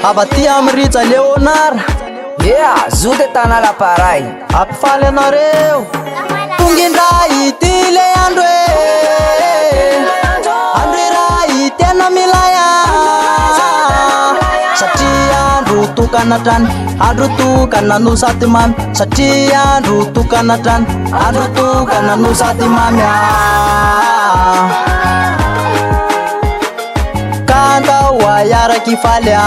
Abaty am'Ritsa Leonard. Zo de tana la paray. Ampifaly anareo tonga indray ity le andro andro iray tena milaya satria andro tokanatrany andro tokana no sady mamy satria andro tokanatrany andro tokana no sady mamy kandao ayaraky falya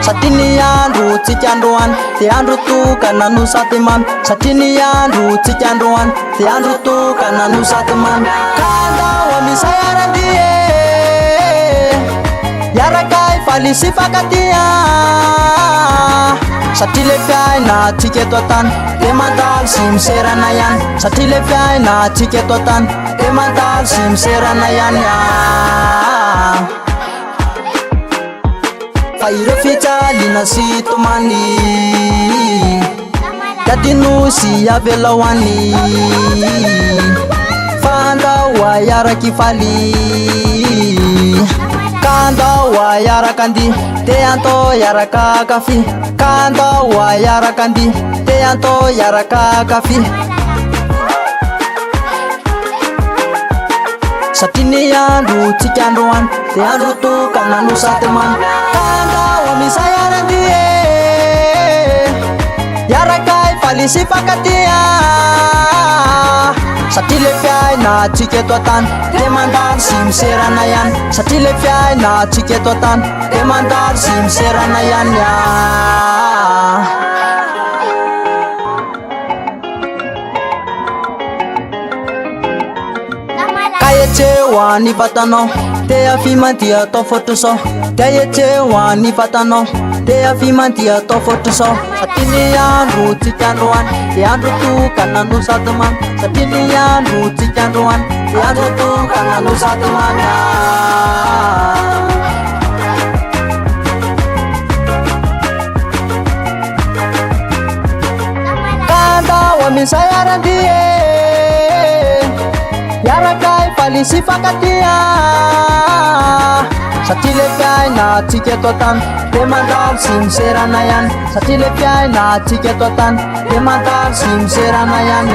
satria ny andro tsika androany de andro tokana no sady mamy satria ny andro tsika androany de andro tokana no sady mamy kandao amisay arandie yarakay faly sy fakatia satria le fiaina tsika eto antany de mandalo sy miserana ihany satria le fiaina tsika eto antany de mandalo sy miserana ihany fa ireo fijaliana sy tomany dadino sy avelahoany fa andao ayaraky faly kandao ayaraka andi de antao yaraka kafi kandao ayaraka andi de antao yaraka kafi satria ny andro tsika androany de andro tokana no sady mamy kandao amisay arandie yarakay faly sy fakatia satria le fiaina tsika eto antany de mandalo sy miserana ihany satria le fiaina tsika eto antany de mandalo sy miserana ihany etseo any vatanao te afimandia atao fotry sao te etseo any vatanao te afimandia atao fotry sao satria ny andro tsika androany de andro tokana no sady mamy satria ny andro tsika androany de andro tokana no sady mamy kandao amisay arandie yarakay faly sy fakatia satria le fiaina tsika eto antany de mandalo sy miserana ihany satria le fiaina tsika eto antany de mandalo sy miserana ihany